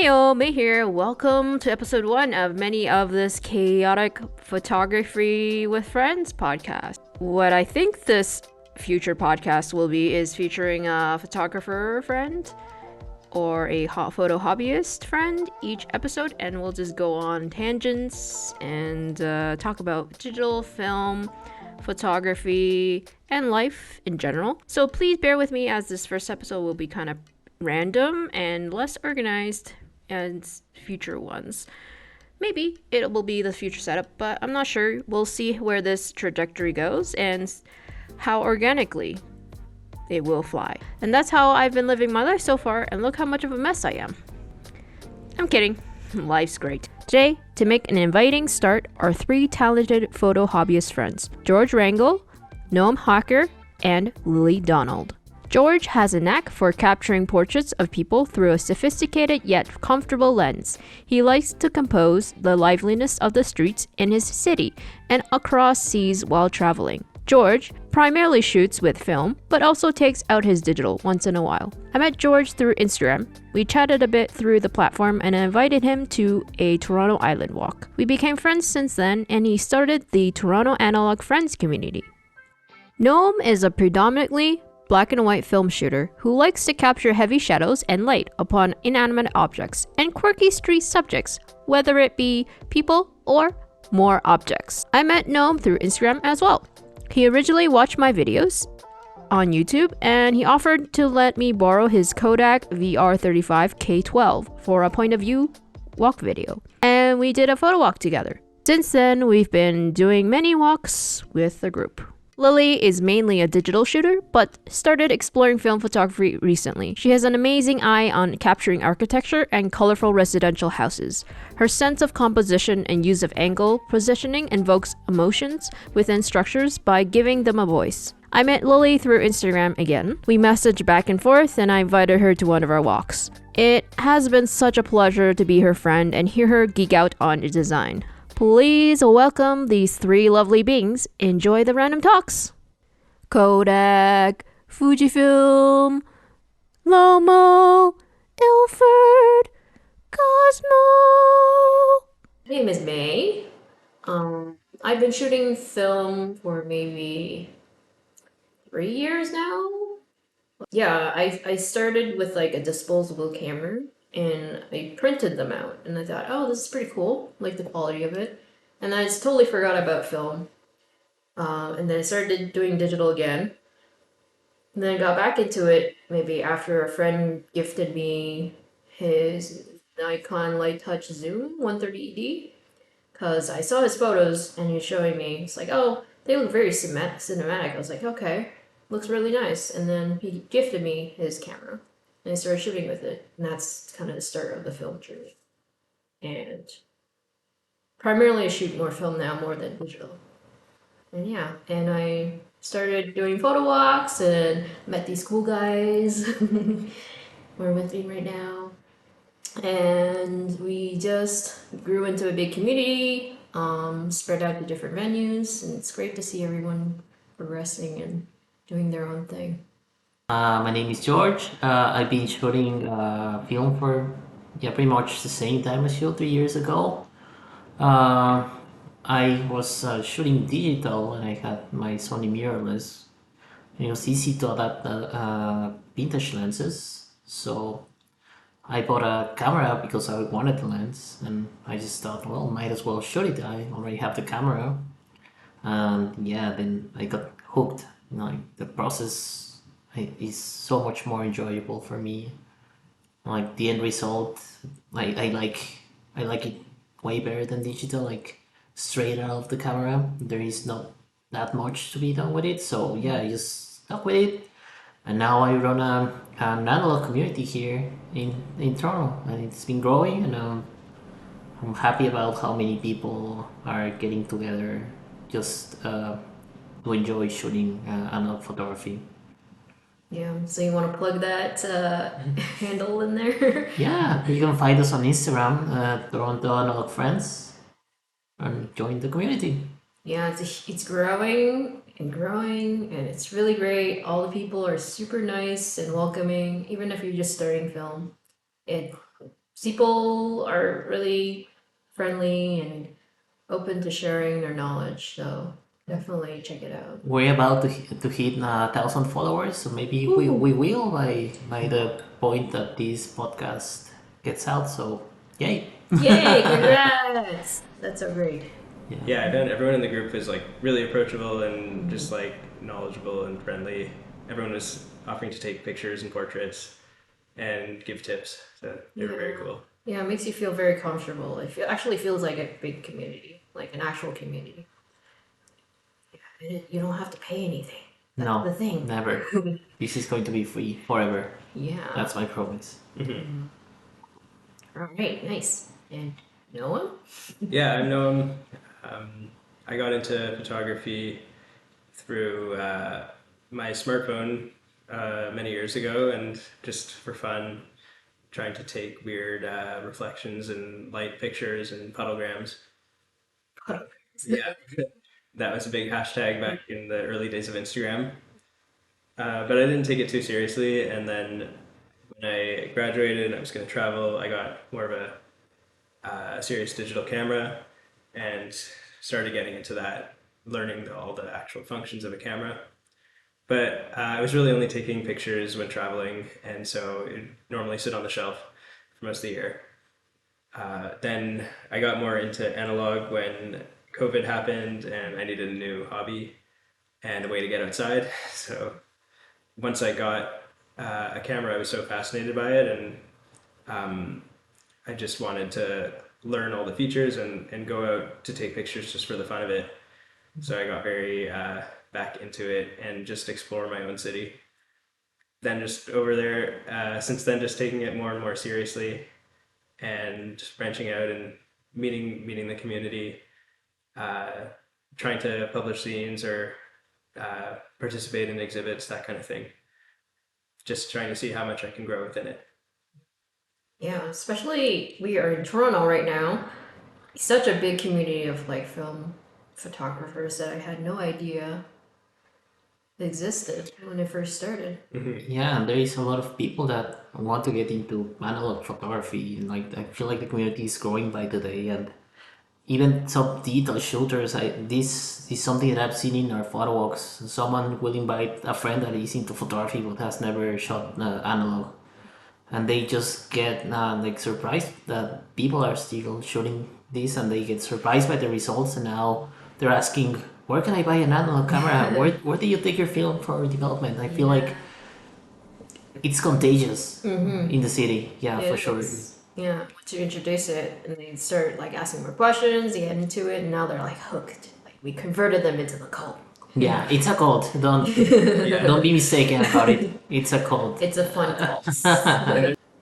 Heyo, May here. Welcome to episode 1 of many of this chaotic photography with friends podcast. What I think this future podcast will be is featuring a photographer friend or a hot photo hobbyist friend each episode, and we'll just go on tangents and talk about digital film, photography, and life in general. So please bear with me as this first episode will be kind of random and less organized as future ones. Maybe it will be the future setup, but I'm not sure. We'll see where this trajectory goes and how organically it will fly. And that's how I've been living my life so far, and look how much of a mess I am. I'm kidding. Life's great. Today, to make an inviting start, are 3 talented photo hobbyist friends, George Rangel, Noam Hacker, and Lily Donald. George has a knack for capturing portraits of people through a sophisticated yet comfortable lens. He likes to compose the liveliness of the streets in his city and across seas while traveling. George primarily shoots with film, but also takes out his digital once in a while. I met George through Instagram. We chatted a bit through the platform and I invited him to a Toronto Island walk. We became friends since then, and he started the Toronto Analog Friends community. Noam is a predominantly black and white film shooter who likes to capture heavy shadows and light upon inanimate objects and quirky street subjects, whether it be people or more objects. I met Noam through Instagram as well. He originally watched my videos on YouTube, and he offered to let me borrow his Kodak VR35 K12 for a point of view walk video, and we did a photo walk together. Since then, we've been doing many walks with the group. Lily is mainly a digital shooter, but started exploring film photography recently. She has an amazing eye on capturing architecture and colorful residential houses. Her sense of composition and use of angle positioning invokes emotions within structures by giving them a voice. I met Lily through Instagram again. We messaged back and forth, and I invited her to one of our walks. It has been such a pleasure to be her friend and hear her geek out on design. Please welcome these 3 lovely beings. Enjoy the random talks. Kodak, Fujifilm, Lomo, Ilford, Cosmo. My name is May. I've been shooting film for maybe 3 years now. Yeah, I started with like a disposable camera, and I printed them out, and I thought, oh, this is pretty cool, like the quality of it. And I just totally forgot about film. And then I started doing digital again. And then I got back into it maybe after a friend gifted me his Nikon Light Touch Zoom 130ED, because I saw his photos and he was showing me. It's like, oh, they look very cinematic. I was like, okay, looks really nice. And then he gifted me his camera. And I started shooting with it, and that's kind of the start of the film journey. And primarily I shoot more film now, more than digital. And yeah, and I started doing photo walks and met these cool guys who are with me right now. And we just grew into a big community, spread out to different venues, and it's great to see everyone progressing and doing their own thing. My name is George. I've been shooting film for pretty much the same time as you, 3 years ago. I was shooting digital and I had my Sony mirrorless. And it was easy to adapt vintage lenses, so I bought a camera because I wanted the lens, and I just thought, well, might as well shoot it. I already have the camera, and then I got hooked. Like the process is so much more enjoyable for me. Like the end result, I like it way better than digital. Like straight out of the camera, there is not that much to be done with it. So yeah, I just stuck with it, and now I run an analog community here in Toronto, and it's been growing, and I'm happy about how many people are getting together just to enjoy shooting analog photography. Yeah, so you want to plug that handle in there? Yeah, you can find us on Instagram, Toronto Analog Friends, and join the community. Yeah, it's growing and growing, and it's really great. All the people are super nice and welcoming, even if you're just starting film. It people are really friendly and open to sharing their knowledge. So definitely check it out. We're about to hit 1,000 followers, so maybe we will by the point that this podcast gets out. So, yay! Yay! Congrats! That's so great. Yeah, I found everyone in the group was like really approachable and just like knowledgeable and friendly. Everyone was offering to take pictures and portraits and give tips. So they were very cool. Yeah, it makes you feel very comfortable. Actually feels like a big community, like an actual community. Yeah, you don't have to pay anything. That's No, the thing. never. This is going to be free forever. Yeah. That's my promise. All right, nice. And Noah? Yeah, I'm Noam. I got into photography through my smartphone many years ago, and just for fun, trying to take weird reflections and light pictures and puddlegrams. Yeah, that was a big hashtag back in the early days of Instagram. But I didn't take it too seriously, and then when I graduated and I was going to travel, I got more of a serious digital camera and started getting into that, learning all the actual functions of a camera. But I was really only taking pictures when traveling, and so it normally sit on the shelf for most of the year. Then I got more into analog when COVID happened, and I needed a new hobby and a way to get outside. So once I got a camera, I was so fascinated by it, and I just wanted to learn all the features and go out to take pictures just for the fun of it. So I got very back into it and just explore my own city. Then just over there, since then, just taking it more and more seriously and branching out and meeting the community, trying to publish zines or participate in exhibits, that kind of thing. Just trying to see how much I can grow within it. Yeah, especially we are in Toronto right now. Such a big community of like film photographers that I had no idea existed when it first started. Yeah, and there is a lot of people that want to get into analog photography, and like I feel like the community is growing by the day, and even some digital shooters. This is something that I've seen in our photo walks. Someone will invite a friend that is into photography but has never shot analog, and they just get like surprised that people are still shooting this, and they get surprised by the results, and now they're asking, where can I buy an analog camera? Where do you take your film for development? I feel like it's contagious in the city. Yeah, for sure. Yeah, once you introduce it and they start like asking more questions, they get into it, and now they're like hooked. Like we converted them into the cult. Yeah, it's a cult. Don't be mistaken about it. It's a cult. It's a fun cult.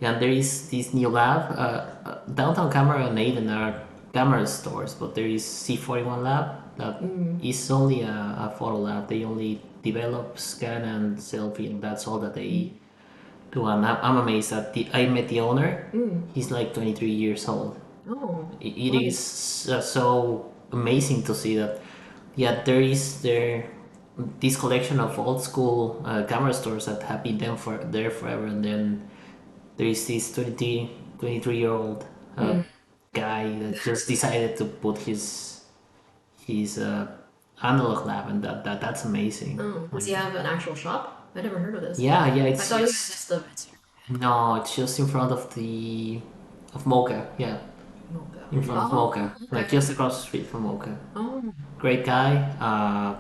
Yeah, there is this new lab. Downtown Camera and Aiden are camera stores, but there is C41 Lab that is only a photo lab. They only develop, scan, and sell film. That's all that they do. And I'm amazed that I met the owner. He's like 23 years old. Oh, It is so amazing to see that. Yeah, there this collection of old school camera stores that have been there forever, and then there is this 23-year-old guy that just decided to put his analog lab, and that's amazing. oh. Does he have an actual shop? I never heard of this. Yeah, I it's thought it was just the no, it's just in front of Mocha. Yeah, in front of Mocha, like just across the street from Mocha. Oh, Great guy.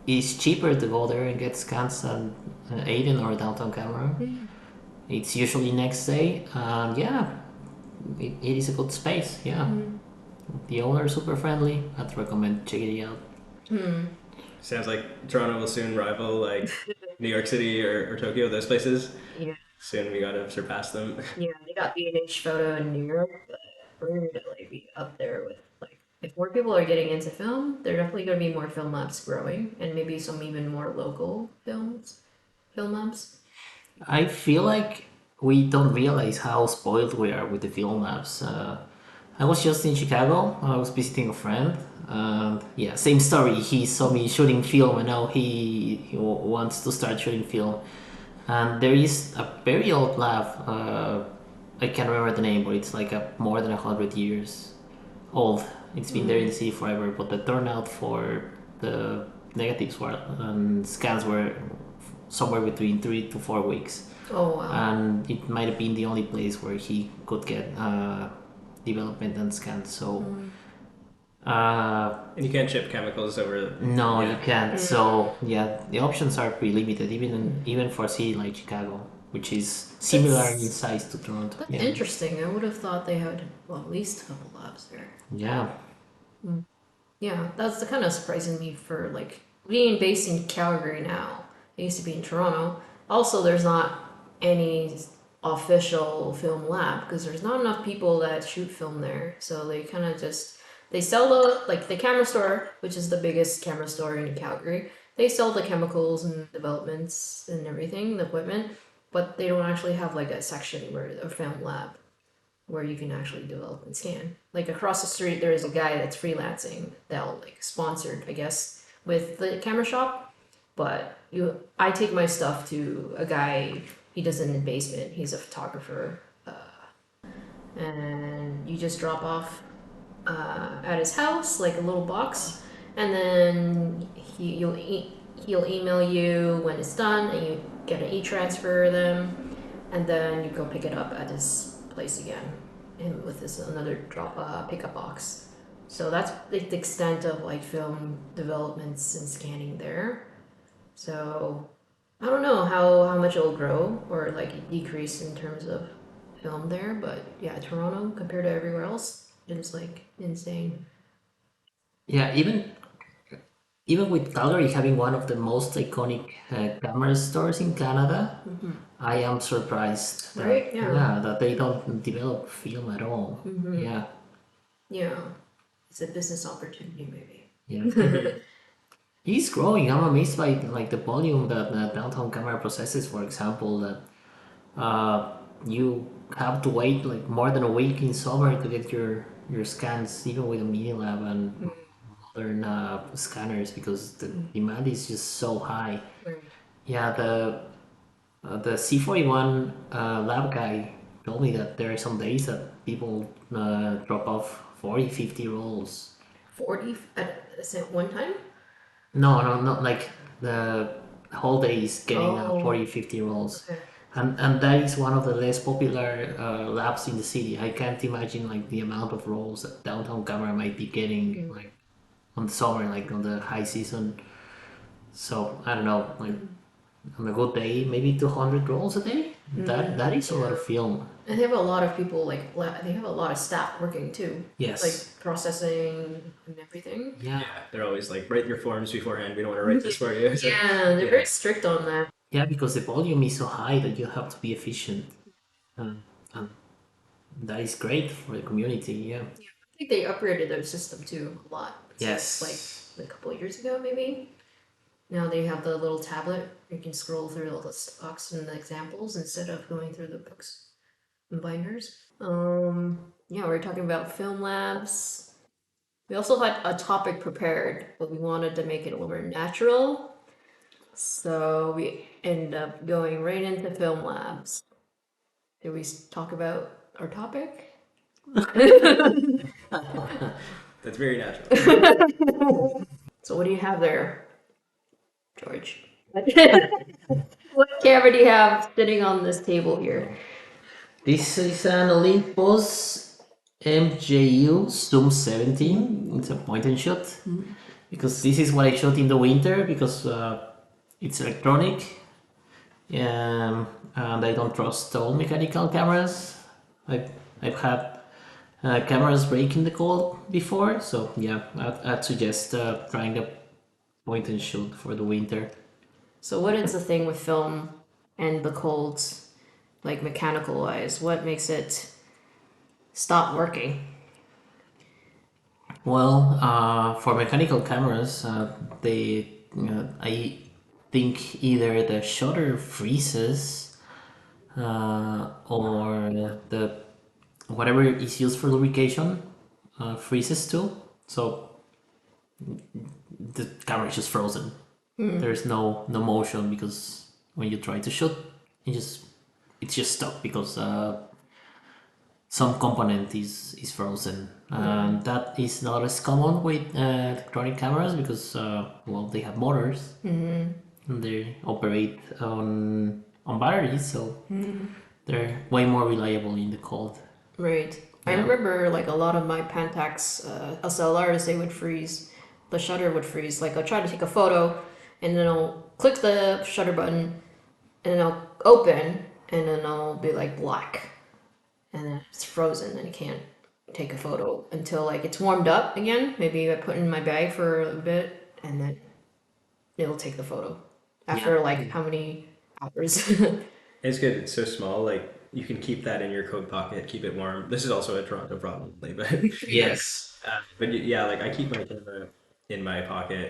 It's cheaper to go there and get scans than Aiden or Downtown Camera. It's usually next day. Yeah, it is a good space. Yeah, the owner is super friendly. I'd recommend checking it out. Sounds like Toronto will soon rival like New York City or Tokyo, those places. yeah. Soon we gotta surpass them. Yeah, they got B&H Photo in New York, but we're gonna like be up there with like if more people are getting into film, there are definitely gonna be more film labs growing, and maybe some even more local film labs. I feel like we don't realize how spoiled we are with the film labs. I was just in Chicago. I was visiting a friend. Yeah, same story. He saw me shooting film, and now he wants to start shooting film. And there is a very old lab I can't remember the name, but it's like a more than 100 years old. It's been there in the city forever, but the turnout for the negatives were and scans were somewhere between 3 to 4 weeks, Oh wow. and it might have been the only place where he could get development and scans. So And you can't ship chemicals over. no, Yeah. you can't. So yeah, the options are pretty limited, even for a city like Chicago, which is similar in That's size to Toronto. that's Yeah, interesting. I would have thought they had well at least a couple labs there. yeah, Yeah, that's the kind of surprising me for like being based in Calgary now. I used to be in Toronto. Also, there's not any official film lab because there's not enough people that shoot film there. So they kind of just they sell the camera store, which is the biggest camera store in Calgary. They sell the chemicals and developments and everything, the equipment, but they don't actually have like a section where a film lab where you can actually develop and scan. Like across the street, there is a guy that's freelancing that like sponsored, I guess, with the camera shop. But I take my stuff to a guy. He does it in the basement. He's a photographer, and you just drop off at his house like a little box, and then he'll email you when it's done, and you get an e-transfer them, and then you go pick it up at his place again, and with this another pickup box. So that's the extent of like film developments and scanning there. So I don't know how much it'll grow or like decrease in terms of film there, but yeah, Toronto compared to everywhere else is like insane. yeah. Even with Calgary having one of the most iconic camera stores in Canada, I am surprised that Right? Yeah. that they don't develop film at all. Yeah, Yeah. It's a business opportunity maybe. yeah. He's growing. I'm amazed by like the volume that downtown camera processes. For example, that you have to wait like more than a week in summer to get your scans, even with a mini lab and modern scanners, because the demand is just so high. Right. Yeah, the C41 lab guy told me that there are some days that people drop off 40, 50 rolls. 40 at one time? No, no, not like the whole day is getting Oh. 40, 50 rolls. Okay. And that is one of the less popular labs in the city. I can't imagine like the amount of rolls that downtown camera might be getting like on the summer, like on the high season. So I don't know, like on a good day, maybe 200 rolls a day. That is a lot of film. And they have a lot of people they have a lot of staff working too. Yes. Like processing and everything. Yeah. Yeah, they're always like, write your forms beforehand. We don't want to write this for you. So, Yeah, they're very strict on that. Yeah, because the volume is so high that you have to be efficient. And that is great for the community. Yeah. I think they upgraded their system too a lot. Yes. Like a couple of years ago maybe. Now they have the little tablet. You can scroll through all the stocks and the examples instead of going through the books and binders. Yeah, we're talking about film labs. We also had a topic prepared, but we wanted to make it a little more natural. So we end up going right into film labs. Did we talk about our topic? that's very natural. So what do you have there, George? What camera do you have sitting on this table here? This is an Olympus MJU Zoom 17. It's a point and shoot. Because this is what I shot in the winter because it's electronic. And I don't trust all mechanical cameras. I've had cameras break in the cold before, so yeah, I'd suggest trying a point and shoot for the winter. So what is the thing with film and the colds, like mechanical wise? What makes it stop working? Well, for mechanical cameras, I think either the shutter freezes or the whatever is used for lubrication freezes too. So the camera is just frozen. There's no motion because when you try to shoot, it's just stuck because some component is frozen. That is not as common with electronic cameras because well, they have motors and they operate on batteries, so they're way more reliable in the cold. Right. I Yeah. remember like a lot of my Pentax SLRs, they would freeze. The shutter would freeze. Like I'll try to take a photo, and then I'll click the shutter button, and then I'll open, and then I'll be like black, and then it's frozen, and I can't take a photo until like it's warmed up again. Maybe I put it in my bag for a bit, and then it'll take the photo after Yeah. like how many hours. It's good. It's so small. Like you can keep that in your coat pocket, keep it warm. This is also a Toronto problem, but Yes. yeah, like I keep my camera in my pocket,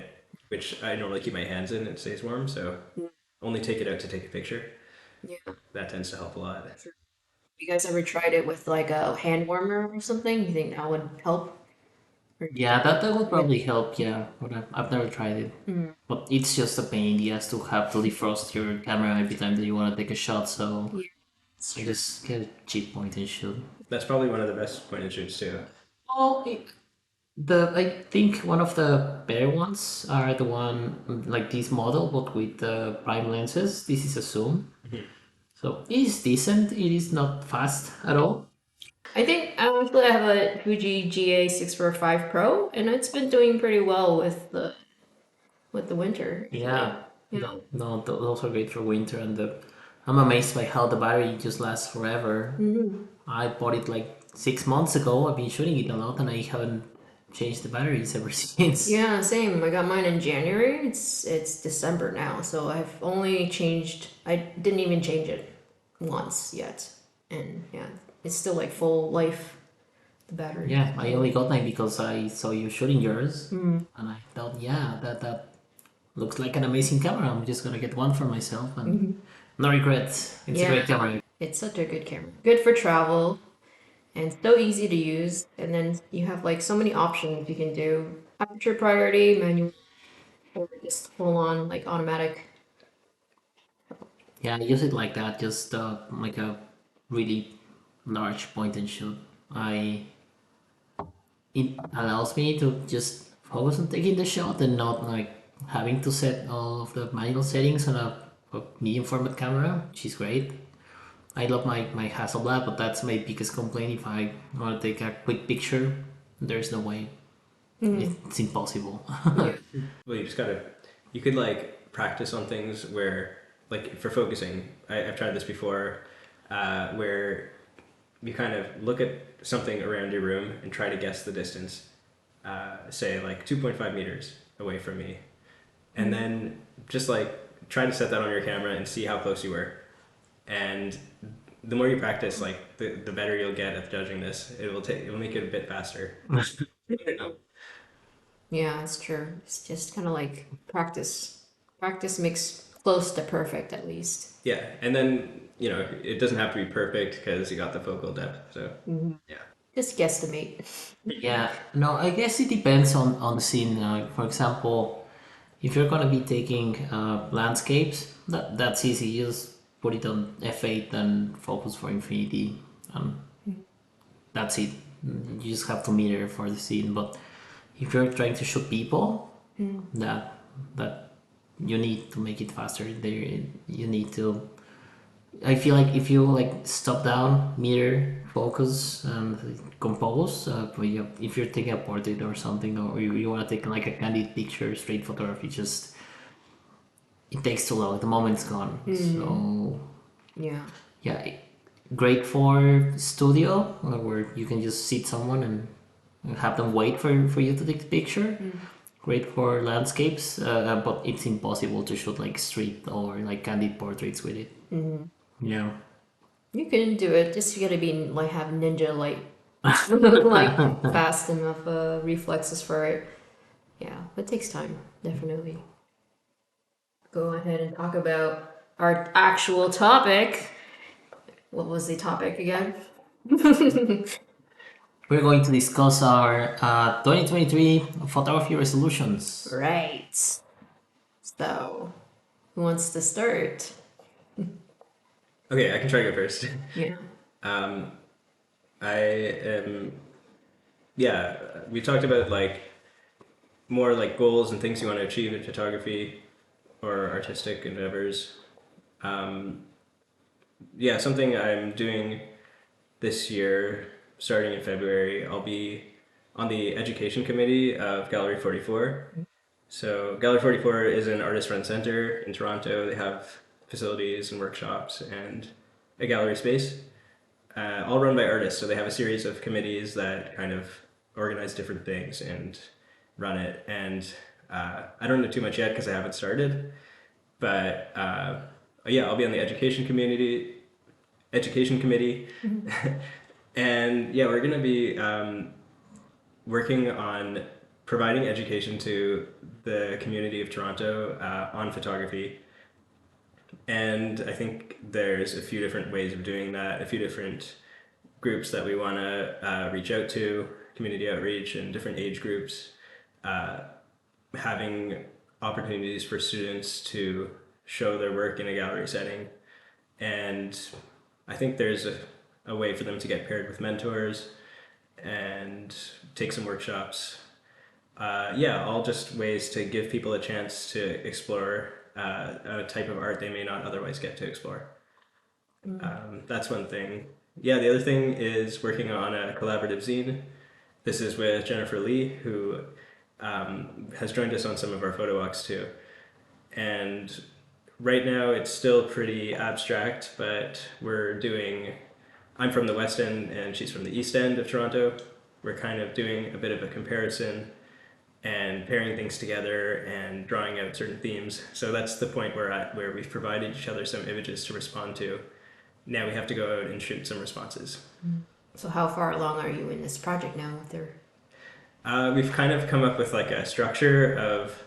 which I normally keep my hands in. It stays warm, so only take it out to take a picture. Yeah. That tends to help a lot. You guys ever tried it with like a hand warmer or something? You think that would help? Or Yeah, that would probably help. Yeah, but I've never tried it. Mm. But it's just a pain in the ass to have to defrost your camera every time that you want to take a shot. So Yeah, it's I true. just get a cheap point and shoot. That's probably one of the best point and shoots too. Oh, I think one of the better ones are the one like this model, but with the prime lenses. This is a zoom, so it is decent. It is not fast at all. I think actually I have a Fuji GA645 Pro, and it's been doing pretty well with the winter. Actually. Yeah, Yeah. those are great for winter, and I'm amazed by how the battery just lasts forever. Hmm. I bought it like 6 months ago. I've been shooting it a lot, and I haven't changed the batteries ever since. Yeah, same. I got mine in January. It's December now, so I've only changed. I didn't even change it once yet, and yeah, it's still like full life. The battery. Yeah, I only got mine because I saw you shooting yours, Mm. and I thought, yeah, that looks like an amazing camera. I'm just gonna get one for myself, and Hmm. no regrets. It's a Yeah, great camera. it's such a good camera. Good for travel and so easy to use. And then you have like so many options you can do. Aperture priority, manual, or just full on like automatic. Yeah, I use it like that, just like a really large point and shoot. I It allows me to just focus on taking the shot and not like having to set all of the manual settings on a medium format camera, which is great. I love my Hasselblad, but that's my biggest complaint. If I want to take a quick picture, there's no way. Mm. It's impossible. Yeah. Well, you just gotta. You could like practice on things where, like for focusing. I've tried this before, where you kind of look at something around your room and try to guess the distance. Say like 2.5 meters away from me, and then just like try to set that on your camera and see how close you were. And the more you practice, like the better you'll get at judging this. It will make it a bit faster. Yeah, it's true. It's just kind of like practice. Practice makes close to perfect at least. Yeah, and then it doesn't have to be perfect because you got the focal depth. So yeah, Just guesstimate. Yeah, no, I guess it depends on the scene. For example, if you're gonna be taking landscapes, that's easy. You just put it on f8 and focus for infinity, and that's it. You just have to meter for the scene. But if you're trying to shoot people, that you need to make it faster. There, you need to. I feel like if you like stop down, meter, focus, and compose, if you're taking a portrait or something, or you want to take like a candid picture, straight photography, just it takes too long. The moment's gone. So Yeah. yeah, great for studio where you can just sit someone and have them wait for you to take the picture. Great for landscapes, but it's impossible to shoot like street or like candid portraits with it. Yeah. You can do it. Just you gotta be like have ninja light, like fast enough reflexes for it. Yeah, it takes time, definitely. Go ahead and talk about our actual topic. What was the topic again? We're going to discuss our 2023 photography resolutions. Right. So, who wants to start? okay, I can try to go first. Yeah. Um, I am, yeah, we talked about like more like goals and things you want to achieve in photography or artistic endeavors. Um, yeah, something I'm doing this year, starting in February, I'll be on the education committee of Gallery 44. So Gallery 44 is an artist-run center in Toronto. They have facilities and workshops and a gallery space, all run by artists. So they have a series of committees that kind of organize different things and run it. And I don't know too much yet because I haven't started, but yeah, I'll be on the education committee, and yeah, we're gonna be working on providing education to the community of Toronto on photography. And I think there's a few different ways of doing that, a few different groups that we want to reach out to, community outreach and different age groups, having opportunities for students to show their work in a gallery setting. And I think there's a way for them to get paired with mentors and take some workshops. Yeah, all just ways to give people a chance to explore a type of art they may not otherwise get to explore. That's one thing. Yeah, the other thing is working on a collaborative zine. This is with Jennifer Lee, who has joined us on some of our photo walks too. And right now it's still pretty abstract, but I'm from the West End and she's from the East End of Toronto. We're kind of doing a bit of a comparison and pairing things together and drawing out certain themes. So that's the point we're at, where we've provided each other some images to respond to. Now we have to go out and shoot some responses. So how far along are you in this project now with her? We've kind of come up with like a structure of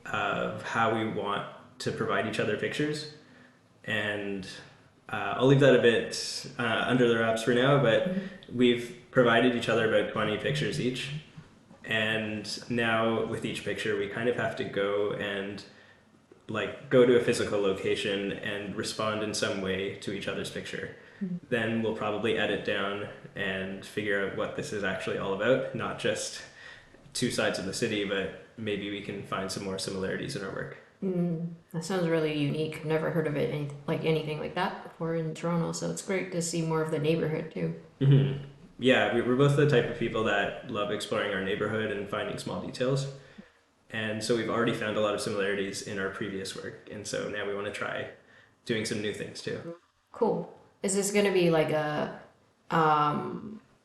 how we want to provide each other pictures, and I'll leave that a bit under the wraps for now, but we've provided each other about 20 pictures each, and now with each picture we kind of have to go to a physical location and respond in some way to each other's picture. Then we'll probably edit down and figure out what this is actually all about, not just two sides of the city, but maybe we can find some more similarities in our work. That sounds really unique. I've never heard of anything like that before in Toronto, so it's great to see more of the neighborhood too. Mm-hmm. Yeah, we're both the type of people that love exploring our neighborhood and finding small details. And so we've already found a lot of similarities in our previous work, and so now we want to try doing some new things too. Cool. Is this going to be like a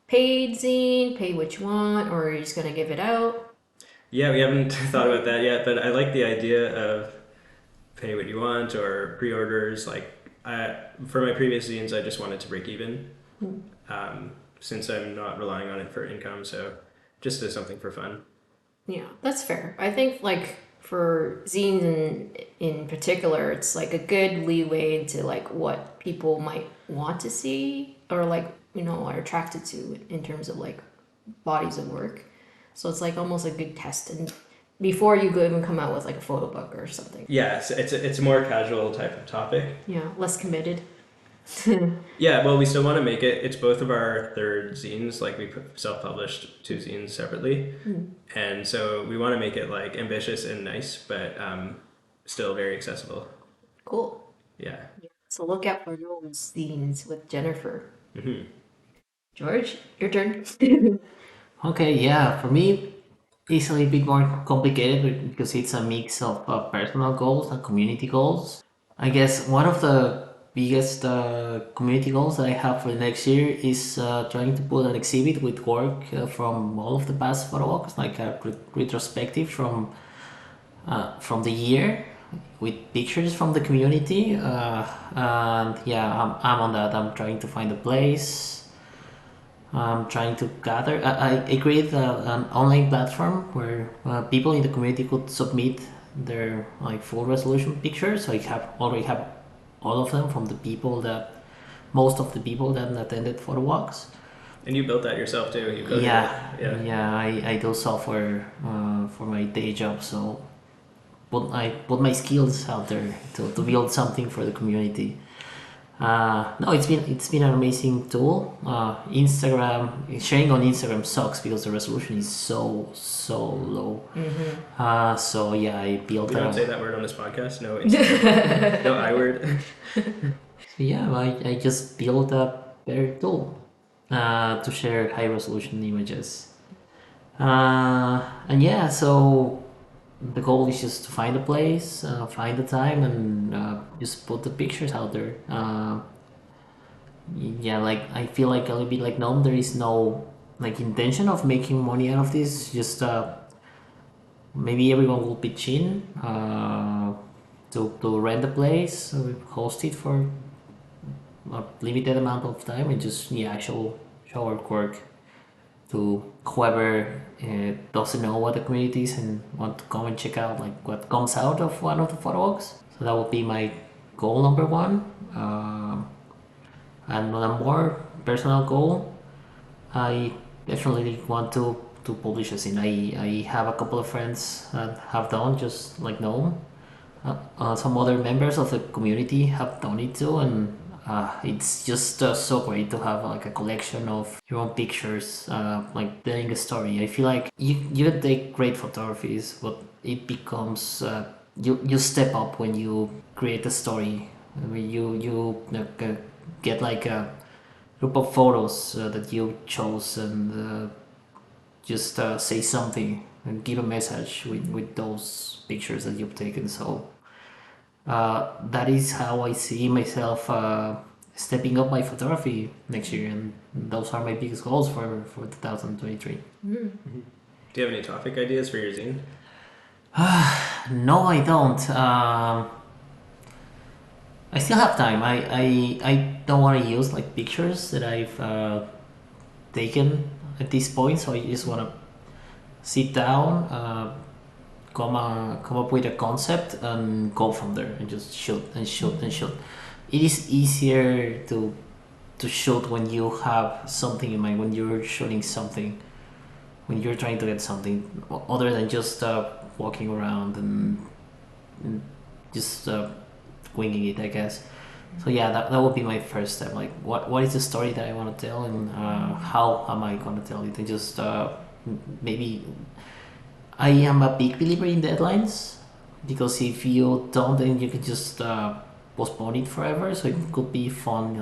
paid zine, pay what you want, or are you just going to give it out? Yeah, we haven't thought about that yet, but I like the idea of pay what you want or pre-orders. Like for my previous zines, I just wanted to break even, since I'm not relying on it for income. So just as something for fun. Yeah, that's fair. I think like for zines in particular, it's like a good leeway into like what people might want to see or like, are attracted to in terms of like bodies of work. So it's like almost a good test and before you go even come out with like a photo book or something. Yeah, it's a more casual type of topic. Yeah, less committed. Yeah, well, we still want to make it. It's both of our third zines. Like we self-published 2 zines separately, and so we want to make it like ambitious and nice, but still very accessible. Cool. Yeah. So look out for those zines with Jennifer. Mm-hmm. George, your turn. Okay, yeah, for me, it's a little bit more complicated because it's a mix of personal goals and community goals. I guess one of the biggest community goals that I have for the next year is trying to put an exhibit with work from all of the past photo walks, like a retrospective from the year with pictures from the community. And yeah, I'm on that. I'm trying to find a place. I'm trying to gather. I created an online platform where people in the community could submit their like full resolution pictures. So I already have all of them from most of the people that attended photo walks. And you built that yourself too. You coded it. Yeah. I do software for my day job, so I put my skills out there to build something for the community. No, it's been an amazing tool. Instagram sharing on Instagram sucks because the resolution is so low. So yeah, I built We don't say a that word on this podcast. No, Instagram. No I word. so yeah, I just built a better tool to share high resolution images. And yeah, so the goal is just to find a place, find the time, and just put the pictures out there. Yeah, like I feel like a little bit like Noam, there is no like intention of making money out of this. Just maybe everyone will pitch in to rent the place, host it for a limited amount of time, and just yeah, actual show our work to whoever doesn't know what the community is and want to come and check out like what comes out of one of the photo walks. So that would be my goal number one. And on a more personal goal, I definitely want to publish a scene. I have a couple of friends that have done just like Gnome. Some other members of the community have done it too, and it's just so great to have like a collection of your own pictures, like telling a story. I feel like you take great photographies, but it becomes you step up when you create a story. I mean, get like a group of photos that you chose and just say something and give a message with those pictures that you've taken. So that is how I see myself stepping up my photography next year, and those are my biggest goals for 2023. Do you have any topic ideas for your zine? No, I don't. I still have time. I don't want to use like pictures that I've taken at this point, so I just want to sit down, come up with a concept, and go from there, and just shoot and shoot and shoot. It is easier to shoot when you have something in mind, when you're shooting something, when you're trying to get something other than just walking around and just winging it, I guess. So yeah, that would be my first step. Like, what is the story that I want to tell, and how am I going to tell it? And just maybe I am a big believer in deadlines, because if you don't, then you can just postpone it forever. So it could be fun,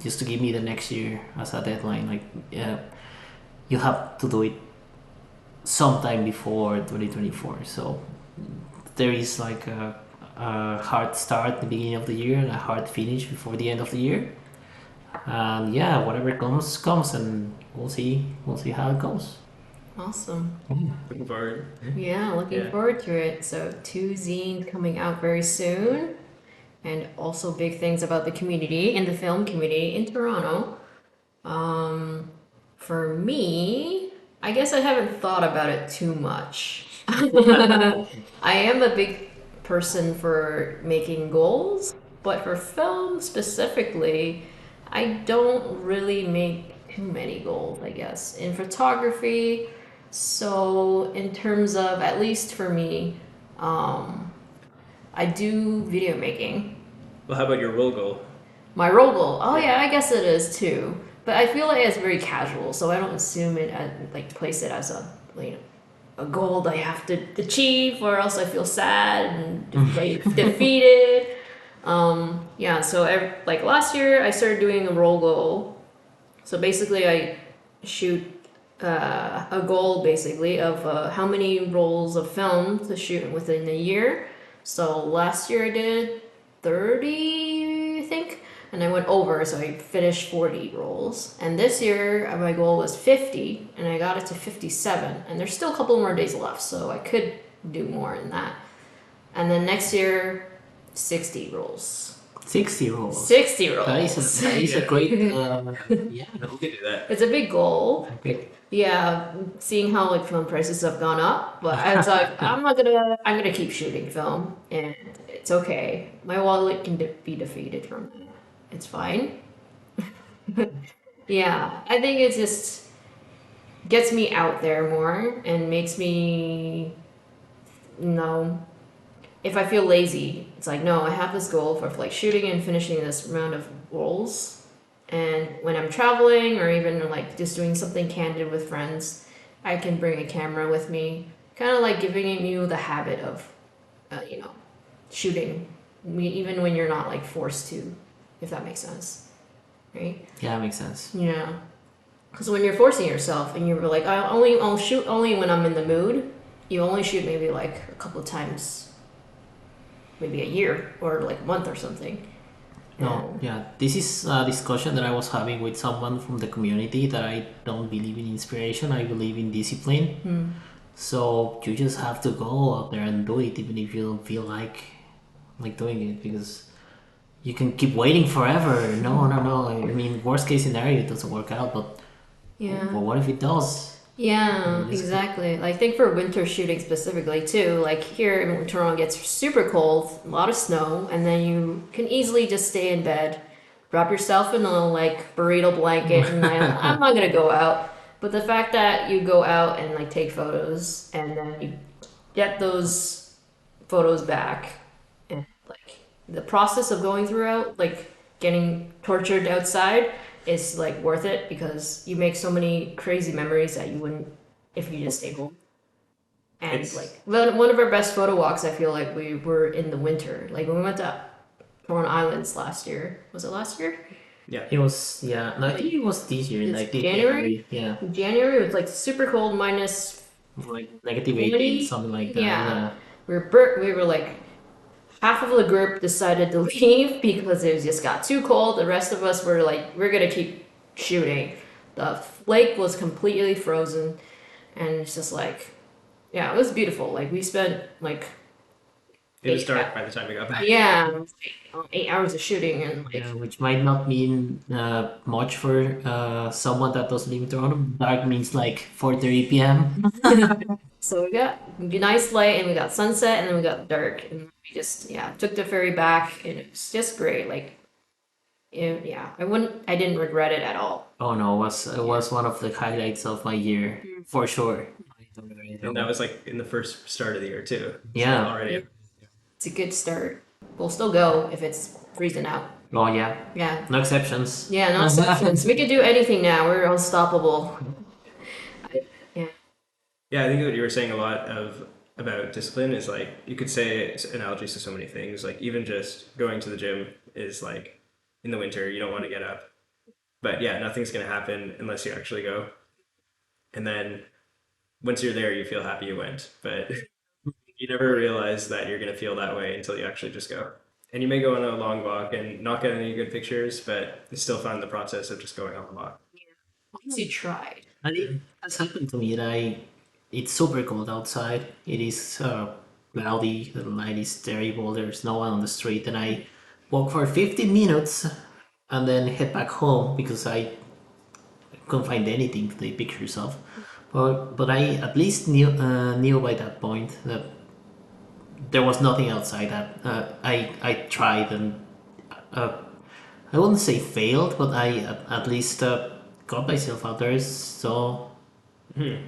just to give me the next year as a deadline. Like, you have to do it sometime before 2024. So there is like a hard start at the beginning of the year and a hard finish before the end of the year. And yeah, whatever comes, and we'll see how it goes. Awesome. Looking forward. Yeah, looking Yeah. forward to it. So, two zines coming out very soon, and also big things about the community and the film community in Toronto. For me, I guess I haven't thought about it too much. I am a big person for making goals, but for film specifically, I don't really make too many goals, I guess. In photography, so in terms of, at least for me, I do video making. Well, how about your role goal? My role goal. Oh yeah, I guess it is too. But I feel like it's very casual, so I don't assume it as, like, place it as a, like, a goal that I have to achieve, or else I feel sad and defeated. Yeah. So like last year, I started doing a role goal. So basically, I shoot a goal basically of how many rolls of film to shoot within a year. So last year I did 30, I think, and I went over, so I finished 40 rolls. And this year my goal was 50, and I got it to 57. And there's still a couple more days left, so I could do more than that. And then next year, 60 rolls. 60 rolls. 60 rolls. That is a great. Yeah. Who could do that? It's a big goal. Great. Yeah, seeing how like film prices have gone up, but I was like, I'm gonna keep shooting film, and it's okay. My wallet can be defeated from that. It's fine. Yeah, I think it just gets me out there more and makes me, you know, if I feel lazy, it's like, no, I have this goal for like shooting and finishing this round of rolls. And when I'm traveling or even like just doing something candid with friends, I can bring a camera with me, kind of like giving you the habit of, you know, shooting, even when you're not like forced to, if that makes sense, right? Yeah, makes sense. Yeah. Because when you're forcing yourself and you're like, I'll shoot only when I'm in the mood, you only shoot maybe like a couple of times, maybe a year or like a month or something. No, yeah, this is a discussion that I was having with someone from the community that I don't believe in inspiration, I believe in discipline. So you just have to go out there and do it, even if you don't feel like doing it, because you can keep waiting forever. No, no, no. I mean, worst case scenario, it doesn't work out, but Yeah. well, what if it does? Yeah, exactly. Like, I think for winter shooting specifically too, like here in Toronto it gets super cold, a lot of snow, and then you can easily just stay in bed, wrap yourself in a like burrito blanket, and like, I'm not gonna go out. But the fact that you go out and like take photos, and then you get those photos back, and like the process of going throughout, like getting tortured outside is like worth it because you make so many crazy memories that you wouldn't if you just stayed home. And It's like one of our best photo walks, I feel like we were in the winter. Like when we went to Torn Islands last year. Was it last year? yeah. It was, yeah, no, I think it was this year, It's like this January. January, yeah, January it was like super cold, minus like negative 18, 20. something like that, Yeah, yeah. we were like half of the group decided to leave because it just got too cold. The rest of us were like, we're gonna keep shooting. The lake was completely frozen, and it's just like, yeah, it was beautiful. Like we spent like It was eight, dark by the time we got back. yeah, 8 hours of shooting, and like, Yeah, which might not mean much for someone that doesn't live in Toronto. Dark means like 4:30 p.m. so we got nice light, and we got sunset, and then we got dark, and we just took the ferry back, and it was just great. Like, I didn't regret it at all. Oh no, it was one of the highlights of my year for sure. And that was like in the first start of the year too. So Yeah. already. It's a good start. We'll still go if it's freezing out. Oh yeah. Yeah. No exceptions. Yeah, no exceptions. We could do anything now. We're unstoppable. Yeah. Yeah, I think what you were saying a lot of about discipline is like you could say it's analogies to so many things. Like even just going to the gym is like in the winter you don't want to get up, but yeah, nothing's gonna happen unless you actually go. And then once you're there, you feel happy you went, but you never realize that you're gonna feel that way until you actually just go. And you may go on a long walk and not get any good pictures, but you still find the process of just going on the walk. Once you tried. And it has happened to me that it's super cold outside. It is cloudy. The light is terrible. There's no one on the street, and I walk for 15 minutes and then head back home because I couldn't find anything to take pictures of. But I at least knew by that point that there was nothing outside. That I tried and uh, I wouldn't say failed, but I at least got myself out there, saw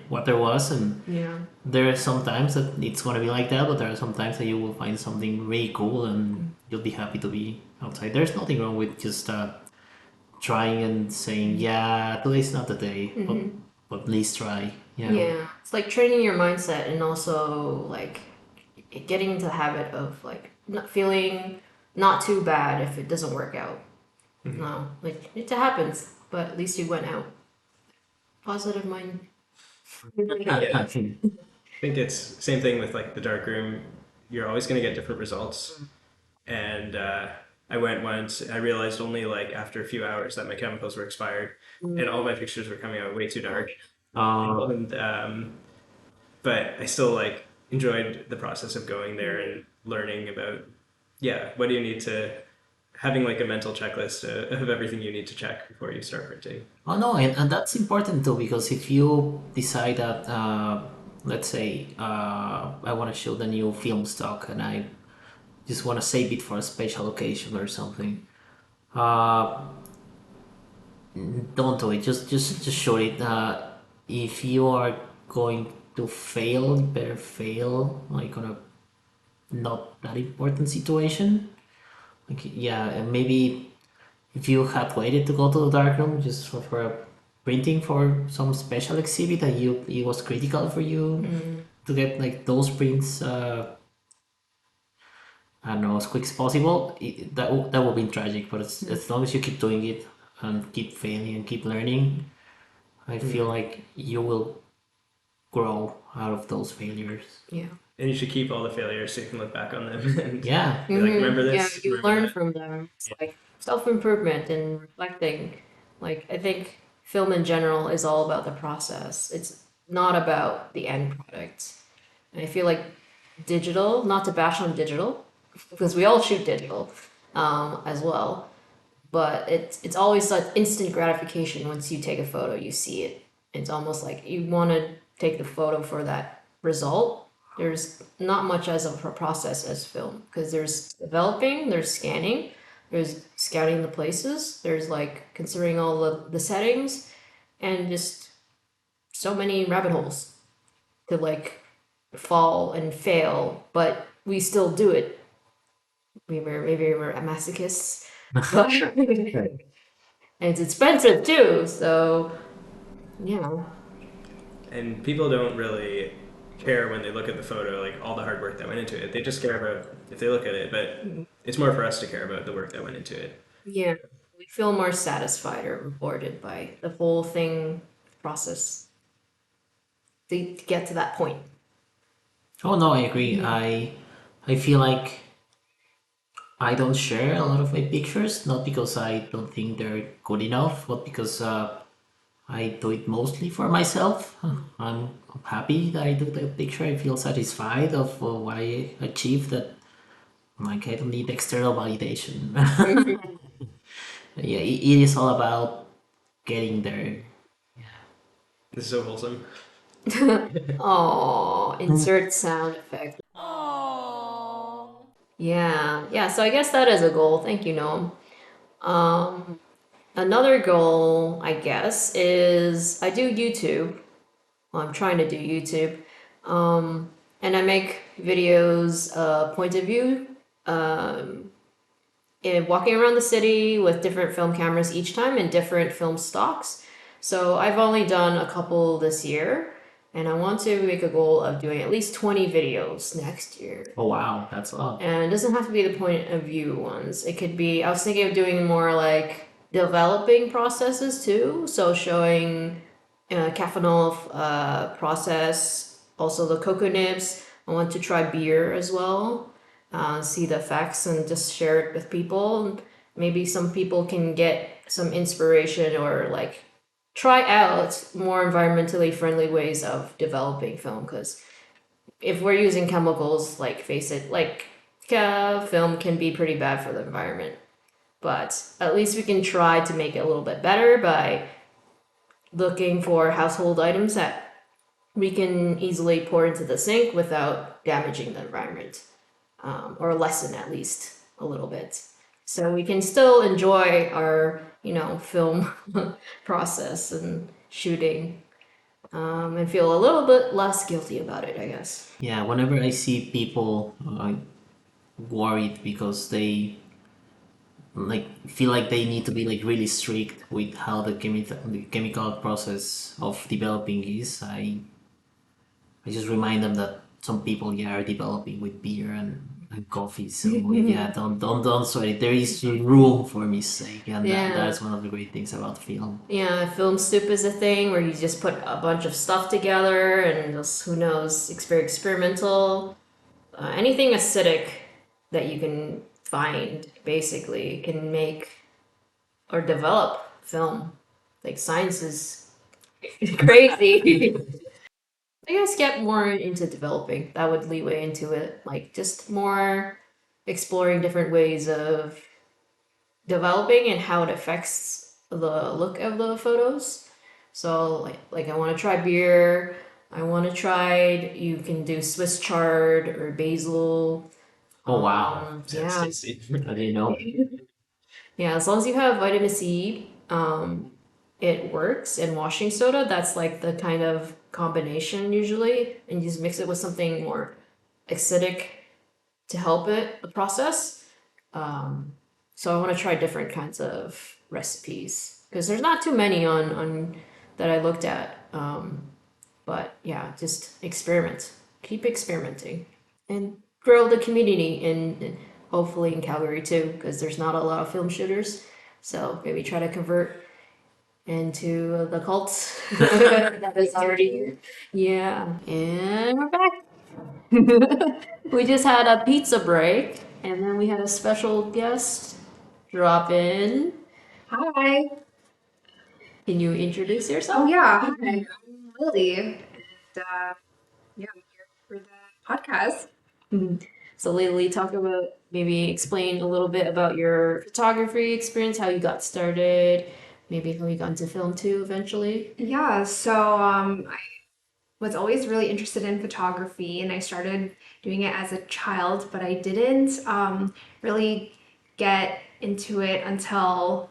what there was, and Yeah. there are some times that it's gonna be like that, but there are some times that you will find something really cool and you'll be happy to be outside. There's nothing wrong with just trying and saying, yeah, today's not the day, but at least try. Yeah. Yeah. It's like training your mindset and also like getting into the habit of like not feeling not too bad if it doesn't work out. No, like it happens, but at least you went out. Positive mind. Yeah. I think it's same thing with like the dark room. You're always going to get different results. And I went once. I realized only like after a few hours that my chemicals were expired, and all my pictures were coming out way too dark. And but I still like enjoyed the process of going there and learning about what do you need to having like a mental checklist of everything you need to check before you start printing. Oh no, and that's important too because if you decide that, let's say, I want to shoot a new film stock and I just want to save it for a special occasion or something, uh, don't do it. Just shoot it. If you are going to fail, you better fail like on a not that important situation. Like, yeah, and maybe if you had waited to go to the darkroom just for a printing for some special exhibit that you it was critical for you to get like those prints, I don't know, as quick as possible, that would be tragic. But as long as you keep doing it and keep failing and keep learning, I feel like you will grow out of those failures. Yeah. And you should keep all the failures so you can look back on them and Yeah. be like, remember Yeah, this? you Remember learn that? from them. It's like self-improvement and reflecting. Like, I think film in general is all about the process. It's not about the end product. And I feel like digital, not to bash on digital, because we all shoot digital as well, but it's always that instant gratification once you take a photo, you see it. It's almost like you want to take the photo for that result. There's not much as of a process as film because there's developing, there's scanning, there's scouting the places, there's like considering all the settings, and just so many rabbit holes to like fall and fail, but we still do it. Maybe we're masochists, but and it's expensive too. So yeah, And people don't really care when they look at the photo, like all the hard work that went into it. They just care about if they look at it, but it's more for us to care about the work that went into it. yeah, we feel more satisfied or rewarded by the whole thing process to get to that point. Oh no, I agree. I feel like I don't share a lot of my pictures, not because I don't think they're good enough, but because I do it mostly for myself. I'm happy that I do the picture. I feel satisfied of what I achieved. That like I don't need external validation. Yeah, it is all about getting there. This is so wholesome. Oh, insert sound effect. Yeah, yeah. So I guess that is a goal. Thank you, Noam. Another goal, I guess, is I do YouTube. Well, I'm trying to do YouTube. And I make videos, point of view, and walking around the city with different film cameras each time and different film stocks. So I've only done a couple this year, and I want to make a goal of doing at least 20 videos next year. Oh wow, that's a lot. And it doesn't have to be the point of view ones. It could be, I was thinking of doing more like developing processes too. So showing caffeinol process, also the cocoa nibs. I want to try beer as well, see the effects and just share it with people. Maybe some people can get some inspiration or like try out more environmentally friendly ways of developing film because if we're using chemicals, like face it, like film can be pretty bad for the environment. But at least we can try to make it a little bit better by looking for household items that we can easily pour into the sink without damaging the environment, or lessen at least a little bit. So we can still enjoy our, film process and shooting, and feel a little bit less guilty about it, I guess. Yeah, whenever I see people worried because they like feel like they need to be like really strict with how the chemical process of developing is, I just remind them that some people are developing with beer and coffee. So yeah, don't sweat it. There is room for mistake, and Yeah. that's one of the great things about film. Yeah, film soup is a thing where you just put a bunch of stuff together and just, who knows, it's very experimental. Anything acidic that you can find basically can make or develop film. Like science is crazy. I guess get more into developing. That would leeway into it. Like just more exploring different ways of developing and how it affects the look of the photos. So like I want to try beer. I want to try. You can do Swiss chard or basil. Oh wow, Sounds Yeah, tasty. I didn't know. yeah. As long as you have vitamin C, it works. And washing soda, that's like the kind of combination usually, and you just mix it with something more acidic. to help the process. So I want to try different kinds of recipes because there's not too many on that I looked at. But yeah, just experiment. Keep experimenting and grow the community and hopefully in Calgary too, because there's not a lot of film shooters. So maybe try to convert into the cult that is already here. Yeah, and we're back. We just had a pizza break, and then we had a special guest drop in. Hi. Can you introduce Oh yourself? yeah. Hi. I'm Lily. And yeah, I'm here for the podcast. So Lily, talk about maybe explain a little bit about your photography experience, how you got started, maybe how you got into film too eventually. Yeah, so I was always really interested in photography and I started doing it as a child, but I didn't really get into it until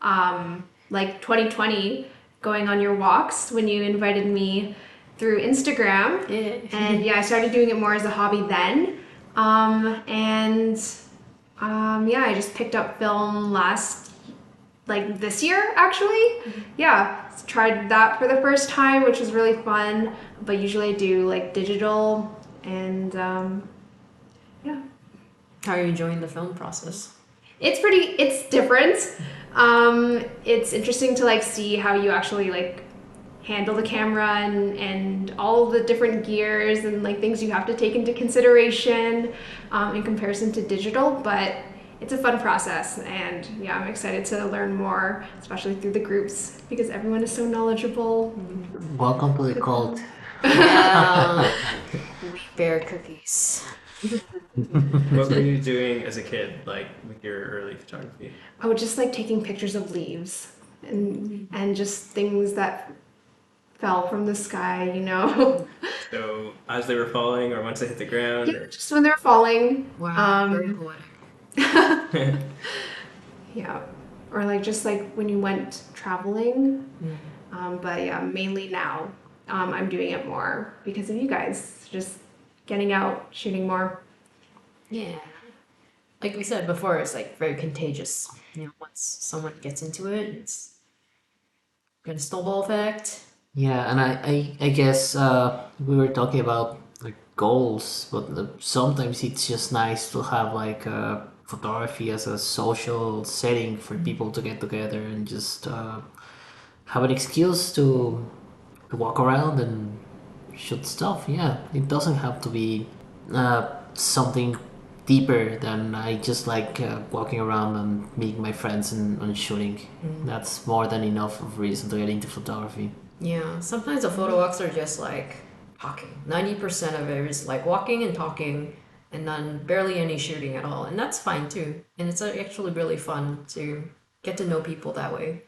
like 2020, going on your walks when you invited me through Instagram. Yeah. And yeah, I started doing it more as a hobby then. And yeah, I just picked up film like this year actually. Yeah, tried that for the first time, which was really fun. But usually I do like digital and yeah. How are you enjoying the film process? It's different. It's interesting to like see how you actually like handle the camera and all the different gears and like things you have to take into consideration in comparison to digital, but it's a fun process and yeah, I'm excited to learn more, especially through the groups because everyone is so knowledgeable. Welcome to the cult. Yeah, we bear cookies. What were you doing as a kid, like with your early photography? Oh, just like taking pictures of leaves and just things that fell from the sky, you know. So as they were falling, or once they hit the ground, Yeah, just when they're falling. Wow, very poetic. Yeah, or like just like when you went traveling. But yeah, mainly now I'm doing it more because of you guys. Just getting out, shooting more. Yeah. Like we said before, it's like very contagious. You know, once someone gets into it, it's got a snowball effect. Yeah, and I guess we were talking about like goals, but sometimes it's just nice to have like photography as a social setting for people to get together and just have an excuse to walk around and shoot stuff. Yeah, it doesn't have to be something deeper than I just like walking around and meeting my friends and shooting. That's more than enough of reason to get into photography. Yeah, sometimes the photo walks are just like talking. 90% of it is like walking and talking, and then barely any shooting at all. And that's fine too. And it's actually really fun to get to know people that way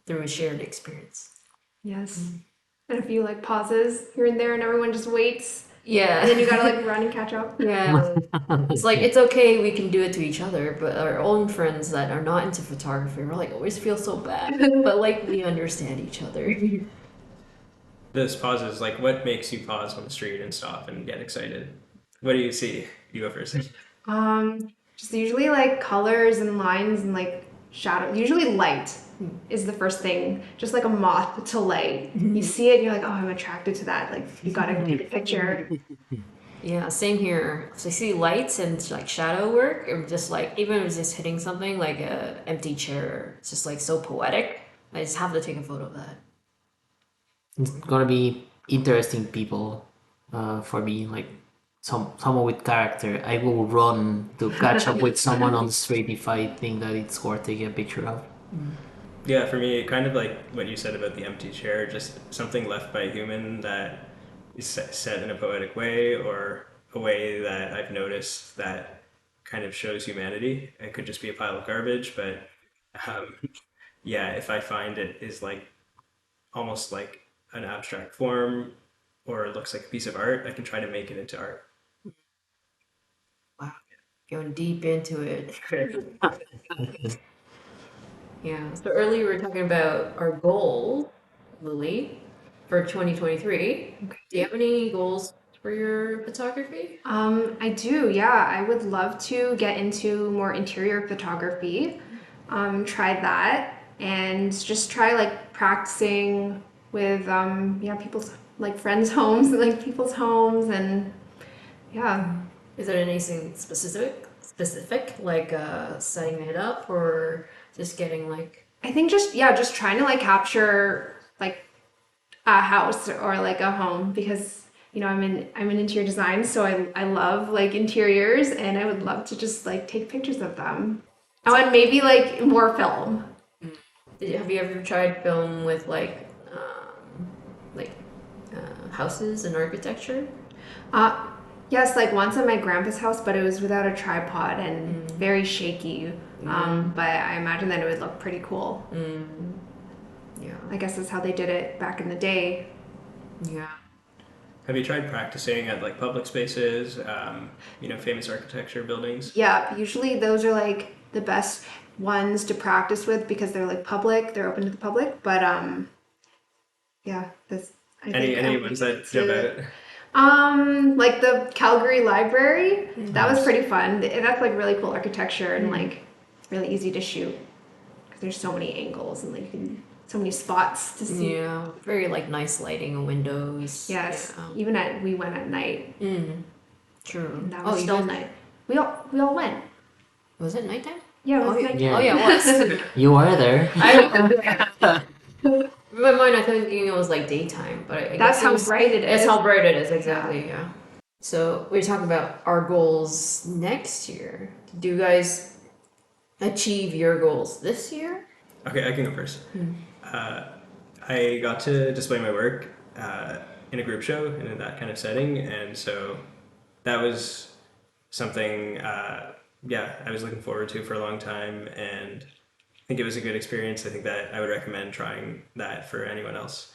through a shared experience. Yes. And a few like pauses here and there, and everyone just waits. Yeah. And then you gotta like run and catch up. Yeah. It's like, it's okay, we can do it to each other, but our own friends that are not into photography, we're like, always feel so bad. But like, we understand each other. those pauses, like what makes you pause on the street and stop and get excited? What do you see? You go first. Just usually like colors and lines and like shadow. Usually light is the first thing. Just like a moth to light. You see it and you're like, oh, I'm attracted to that. Like you gotta take a picture. Yeah, same here. So I see lights and like shadow work, or just like even if it's just hitting something like a empty chair, it's just like so poetic. I just have to take a photo of that. It's gonna be interesting people for me, like someone with character. I will run to catch up with someone on the street if I think that it's worth taking a picture of. Yeah, for me, kind of like what you said about the empty chair, just something left by a human that is set in a poetic way or a way that I've noticed that kind of shows humanity. It could just be a pile of garbage, but um, yeah, if I find it is like almost like an abstract form or it looks like a piece of art, I can try to make it into art. Wow, going deep into it. Yeah. So earlier we were talking about our goals, Lily, for 2023. Do you have any goals for your photography? I do, yeah. I would love to get into more interior photography. Try that and just try like practicing with people's like friends' homes, like people's homes, and yeah. Is there anything specific like setting it up or just getting like I think just trying to like capture like a house or like a home because I'm in interior design, so I love like interiors and I would love to just like take pictures of them. Oh, and maybe like more film. have you ever tried film with like houses and architecture? Uh yes, like once at my grandpa's house, but it was without a tripod and very shaky. But I imagine that it would look pretty cool. Yeah. I guess that's how they did it back in the day. Yeah. Have you tried practicing at like public spaces, famous architecture buildings? Yeah, usually those are like the best ones to practice with because they're like public, they're open to the public. But yeah, this I think Any I ones would that jump to- out? like the Calgary Library, that was pretty fun. That's like really cool architecture and like really easy to shoot because there's so many angles and like so many spots to see. Yeah. Very like nice lighting and windows. Yes, Yeah. even we went at night. True. And that was you still guys- night. We all went. Was it nighttime? Yeah, it was Oh, night. Yeah. Oh yeah, it was. You were there. In my mind, I thinking it was like daytime, but I That's guess it how was- bright it is. That's how bright it is, exactly. Yeah. So we're talking about our goals next year. Do you guys achieve your goals this year? Okay, I can go first. I got to display my work in a group show and in that kind of setting, and so that was something I was looking forward to for a long time, and I think it was a good experience. I think that I would recommend trying that for anyone else.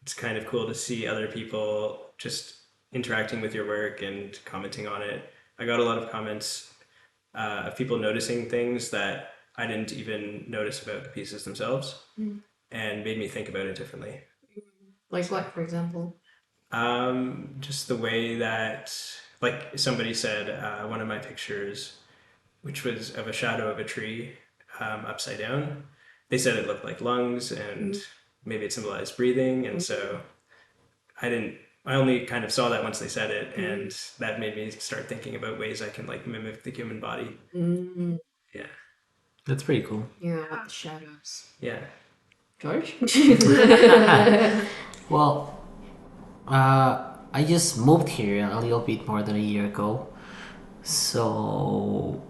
It's kind of cool to see other people just interacting with your work and commenting on it. I got a lot of comments of people noticing things that I didn't even notice about the pieces themselves, and made me think about it differently. Like what, for example? Just the way that, like somebody said, one of my pictures, which was of a shadow of a tree upside down, they said it looked like lungs and maybe it symbolized breathing. And so I only kind of saw that once they said it, and that made me start thinking about ways I can like mimic the human body. Yeah. That's pretty cool. Yeah, with the shadows. Yeah. George? Well, I just moved here a little bit more than a year ago, so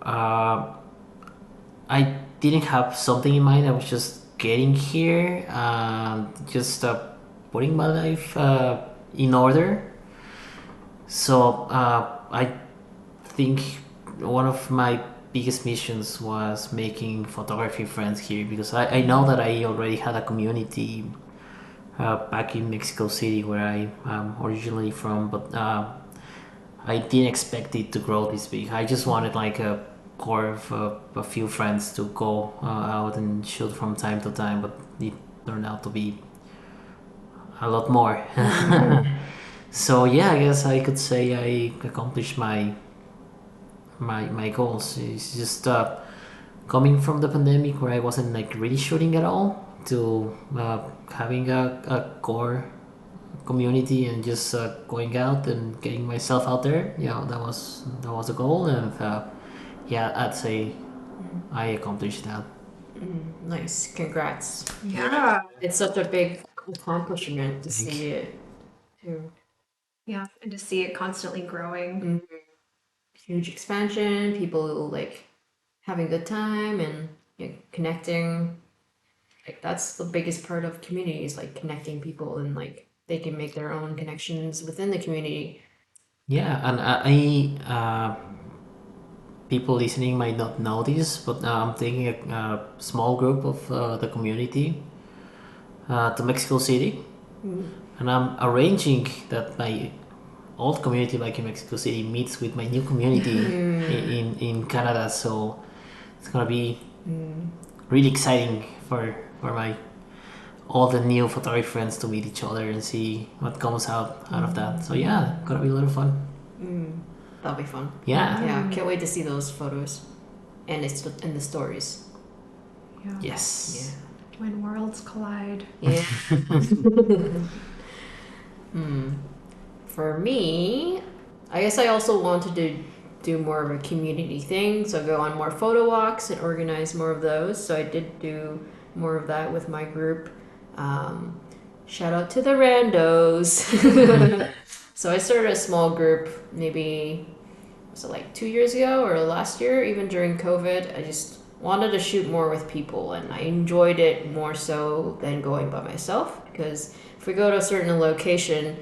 I didn't have something in mind. I was just getting here, just putting my life in order. So I think one of my biggest missions was making photography friends here, because I know that I already had a community back in Mexico City, where I am originally from, but I didn't expect it to grow this big. I just wanted like a core of a few friends to go out and shoot from time to time, but it turned out to be a lot more. So yeah, I guess I could say I accomplished my goals. It's just coming from the pandemic, where I wasn't like really shooting at all, to having a core community and just going out and getting myself out there. Yeah, that was a goal, and I'd say I accomplished that. Nice. Congrats. Yeah. It's such a big accomplishment to see it too. Yeah, and to see it constantly growing. Huge expansion, people like having a good time and connecting. Like that's the biggest part of communities, like connecting people, and like they can make their own connections within the community. Yeah, and I people listening might not know this, but I'm taking a small group of the community to Mexico City, and I'm arranging that my old community back in Mexico City meets with my new community in Canada. So it's gonna be really exciting for my all the new photography friends to meet each other and see what comes out of that. So yeah, gonna be a lot of fun. That'll be fun. Yeah. Yeah, can't wait to see those photos and it's in the stories. Yeah. Yes. When worlds collide. Yeah. For me, I guess I also wanted to do more of a community thing, so go on more photo walks and organize more of those. So I did do more of that with my group. Shout out to the randos. So I started a small group maybe, was it like 2 years ago or last year, even during COVID. I just wanted to shoot more with people and I enjoyed it more so than going by myself, because if we go to a certain location,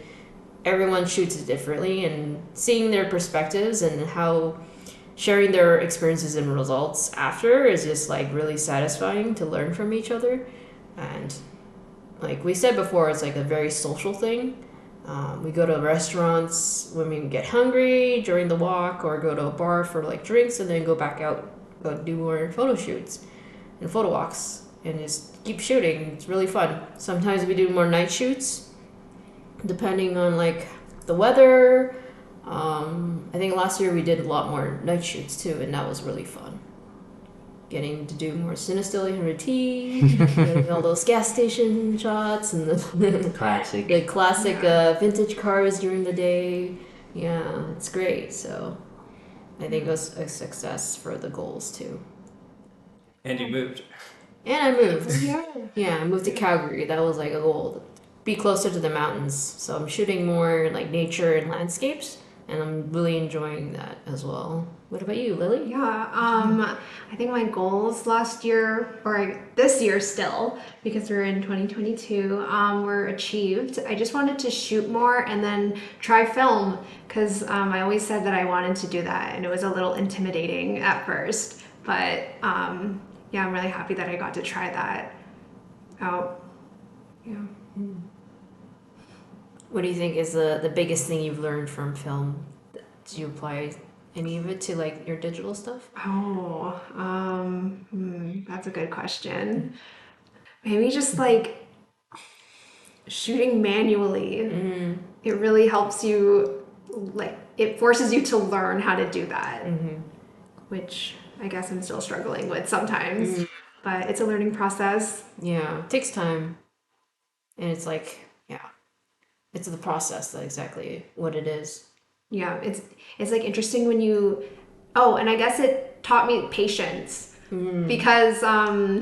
everyone shoots it differently, and seeing their perspectives and how sharing their experiences and results after is just like really satisfying to learn from each other. And like we said before, it's like a very social thing. We go to restaurants when we get hungry during the walk, or go to a bar for like drinks, and then go back out, go do more photo shoots and photo walks, and just keep shooting. It's really fun. Sometimes we do more night shoots, depending on like the weather. I think last year we did a lot more night shoots too, and that was really fun. Getting to do more Cinestill 100T, getting all those gas station shots and the Classic. the classic vintage cars during the day. Yeah, it's great. So I think it was a success for the goals too. And you moved. And I moved. Yeah. Yeah, I moved to Calgary. That was like a goal. Be closer to the mountains. So I'm shooting more like nature and landscapes, and I'm really enjoying that as well. What about you, Lily? Yeah, I think my goals last year, or this year still, because we're in 2022, were achieved. I just wanted to shoot more and then try film, because I always said that I wanted to do that, and it was a little intimidating at first. But yeah, I'm really happy that I got to try that out. Yeah. What do you think is the biggest thing you've learned from film? Did you apply any of it to like your digital stuff? Oh, that's a good question. Maybe just like shooting manually. It really helps you, like, it forces you to learn how to do that, which I guess I'm still struggling with sometimes, but it's a learning process. Yeah, it takes time. And it's like, yeah, it's the process, that's exactly what it is. Yeah, it's like interesting when you, oh, and I guess it taught me patience, because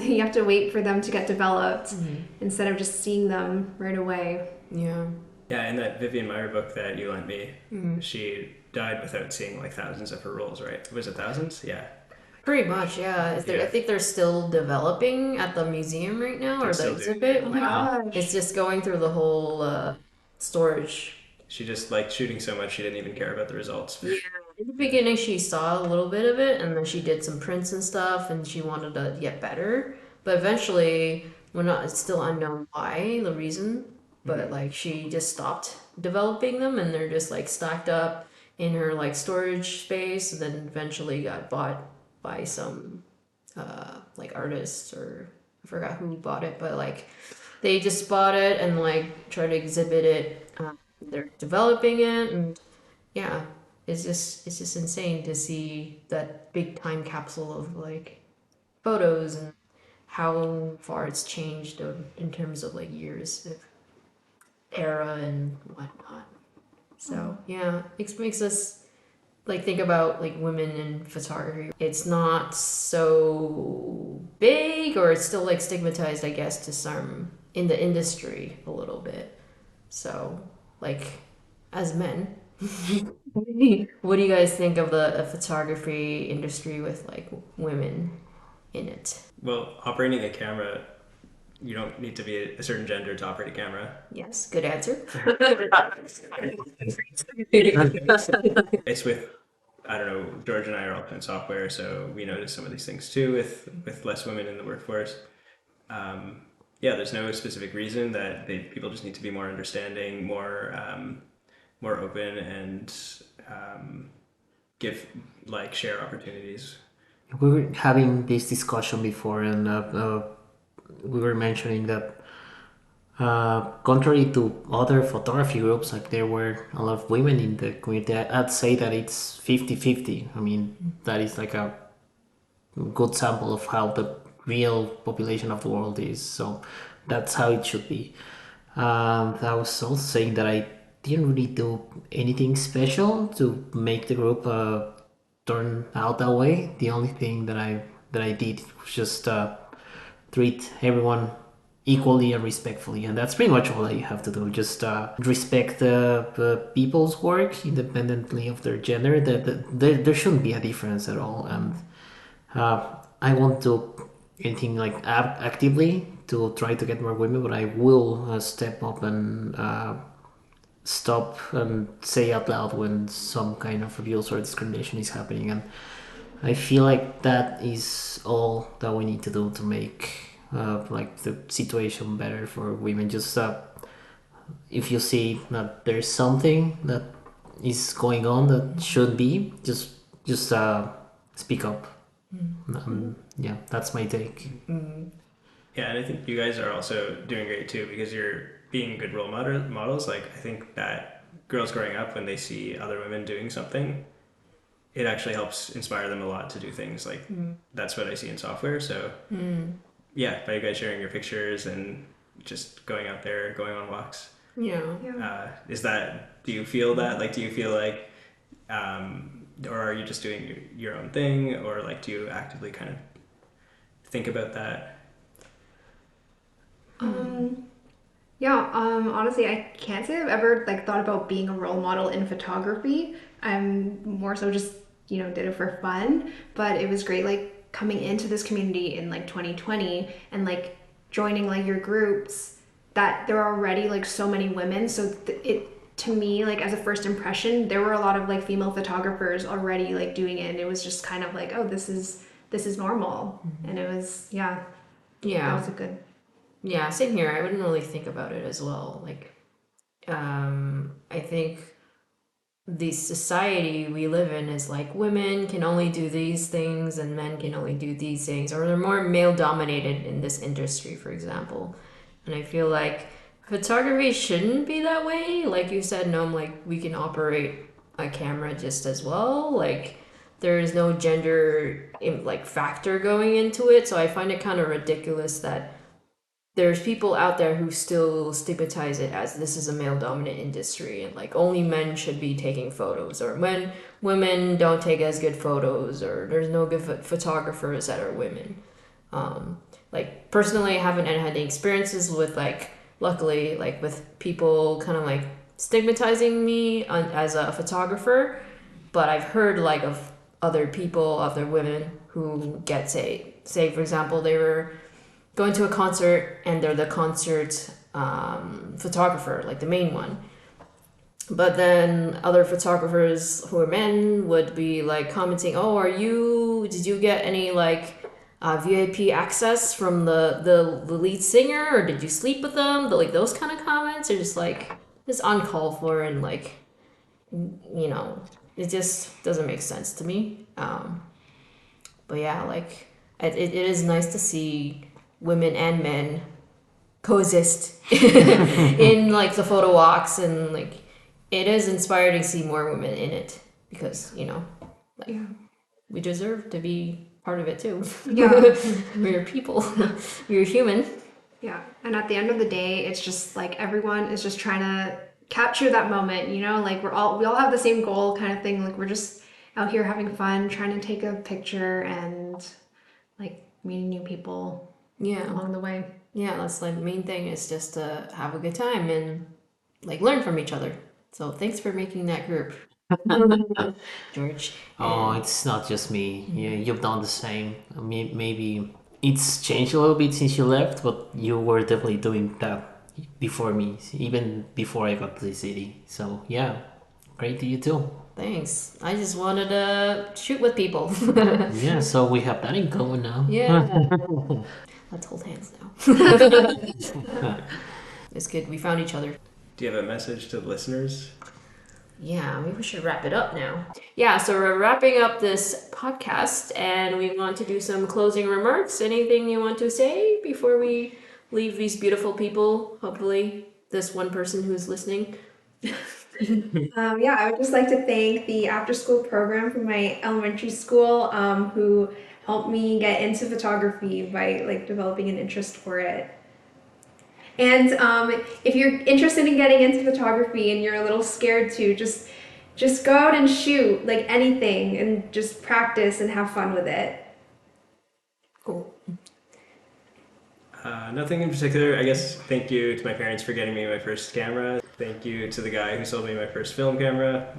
you have to wait for them to get developed instead of just seeing them right away. Yeah. Yeah, in that Vivian Meyer book that you lent me, she died without seeing like thousands of her rolls, right? Was it thousands? Yeah. Pretty much, yeah. Is there, Yeah. I think they're still developing at the museum right now, or They're the still doing exhibit. it. Oh my gosh. It's just going through the whole storage. She just liked shooting so much she didn't even care about the results. In the beginning, she saw a little bit of it, and then she did some prints and stuff, and she wanted to get better. But eventually, it's still unknown why, the reason, but like she just stopped developing them, and they're just like stacked up in her like storage space, and then eventually got bought by some like artists, or I forgot who bought it, but like they just bought it and like try to exhibit it. They're developing it, and yeah, it's just insane to see that big time capsule of like photos and how far it's changed in terms of like years of era and whatnot. So yeah, it makes us like think about like women in photography. It's not so big, or it's still like stigmatized, I guess, to some in the industry a little bit. So like as men, what do you guys think of the photography industry with like women in it? Well, operating a camera, you don't need to be a certain gender to operate a camera. Yes, good answer. It's with, I don't know, George and I are all in software, so we notice some of these things too with less women in the workforce. Yeah, there's no specific reason that people just need to be more understanding, more open, and share opportunities. We were having this discussion before, and we were mentioning that contrary to other photography groups, like there were a lot of women in the community. I'd say that it's 50-50. I mean, that is like a good sample of how the real population of the world is. So that's how it should be. I was also saying that I didn't really do anything special to make the group turn out that way. The only thing that I did was just treat everyone equally and respectfully, and that's pretty much all that you have to do. Just respect the people's work independently of their gender. There shouldn't be a difference at all, and I won't do anything like actively to try to get more women, but I will step up and stop and say out loud when some kind of abuse or discrimination is happening. And I feel like that is all that we need to do to make like the situation better for women. Just if you see that there's something that is going on that should be, just speak up. Yeah, that's my take. Yeah, and I think you guys are also doing great too, because you're being good role models. Like, I think that girls growing up, when they see other women doing something, it actually helps inspire them a lot to do things. Like, that's what I see in software. So yeah, by you guys sharing your pictures and just going out there, going on walks. Yeah. Do you feel that? Like, do you feel like, or are you just doing your own thing, or like, do you actively kind of think about that? Honestly, I can't say I've ever like thought about being a role model in photography. I'm more so just, did it for fun, but it was great like coming into this community in like 2020 and like joining like your groups, that there are already like so many women. So it, to me, like as a first impression, there were a lot of like female photographers already like doing it, and it was just kind of like, oh, this is normal. And it was, that was a good. Yeah, same here. I wouldn't really think about it as well. Like, I think the society we live in is like women can only do these things and men can only do these things, or they're more male dominated in this industry, for example. And I feel like photography shouldn't be that way. Like you said, Noam, like we can operate a camera just as well. Like there is no gender like factor going into it. So I find it kind of ridiculous that there's people out there who still stigmatize it as this is a male dominant industry and like only men should be taking photos, or when women don't take as good photos, or there's no good photographers that are women. Like personally, I haven't had any experiences with like, luckily, like with people kind of like stigmatizing me as a photographer, but I've heard like of other people, other women who get say for example, they were going to a concert and they're the concert photographer, like the main one. But then other photographers who are men would be like commenting, oh, did you get any like VIP access from the lead singer, or did you sleep with them? Like those kind of comments are just like, just uncalled for, and like, it just doesn't make sense to me. But yeah, like it is nice to see women and men coexist in like the photo walks, and like it is inspiring to see more women in it, because we deserve to be part of it too. We're people. We're human. And at the end of the day, it's just like everyone is just trying to capture that moment, like we all have the same goal kind of thing. Like we're just out here having fun, trying to take a picture and like meeting new people along the way. That's like the main thing, is just to have a good time and like learn from each other. So thanks for making that group. George. Oh, it's not just me. Yeah, you've done the same. I mean, maybe it's changed a little bit since you left, but you were definitely doing that before me, even before I got to the city. So yeah, great to you too. Thanks. I just wanted to shoot with people. Yeah, so we have that in common now. Yeah. Let's hold hands now. It's good. We found each other. Do you have a message to the listeners? Yeah, maybe we should wrap it up now. Yeah, so we're wrapping up this podcast, and we want to do some closing remarks. Anything you want to say before we leave these beautiful people, hopefully this one person who's listening? Yeah, I would just like to thank the after school program from my elementary school, who helped me get into photography by like developing an interest for it. And if you're interested in getting into photography and you're a little scared to, just go out and shoot like anything and just practice and have fun with it. Cool. Nothing in particular. I guess thank you to my parents for getting me my first camera. Thank you to the guy who sold me my first film camera.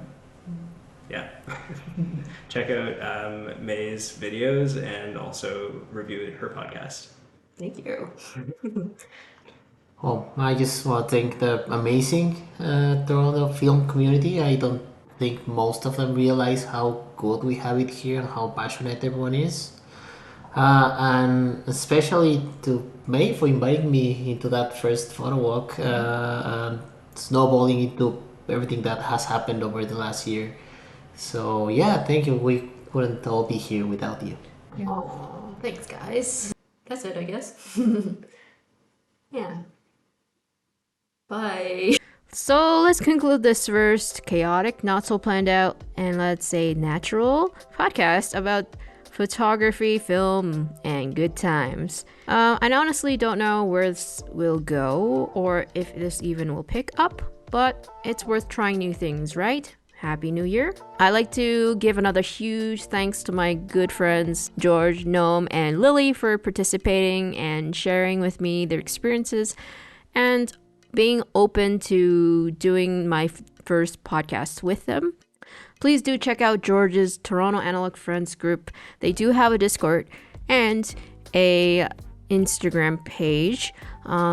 Yeah. Check out May's videos and also review her podcast. Thank you. Well, I just want to thank the amazing Toronto film community. I don't think most of them realize how good we have it here and how passionate everyone is. And especially to May for inviting me into that first photo walk, and snowballing into everything that has happened over the last year. So yeah, thank you. We couldn't all be here without you. Oh, thanks, guys. That's it, I guess. Yeah. Bye. So let's conclude this first chaotic, not so planned out, and let's say natural podcast about photography, film, and good times. I honestly don't know where this will go or if this even will pick up, but it's worth trying new things, right? Happy New Year. I'd like to give another huge thanks to my good friends Jorge, Noam, and Lily for participating and sharing with me their experiences and being open to doing my first podcast with them. Please do check out George's Toronto Analog Friends group. They do have a Discord and a Instagram page.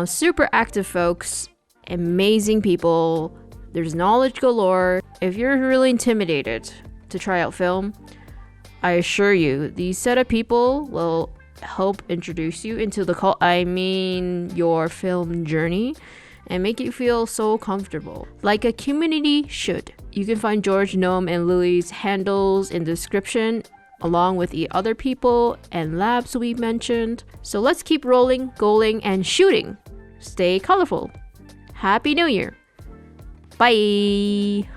Super active folks, amazing people. There's knowledge galore. If you're really intimidated to try out film, I assure you, these set of people will help introduce you into your film journey and make you feel so comfortable, like a community should. You can find George, Noam, and Lily's handles in the description, along with the other people and labs we mentioned. So let's keep rolling, goaling, and shooting. Stay colorful. Happy New Year. Bye.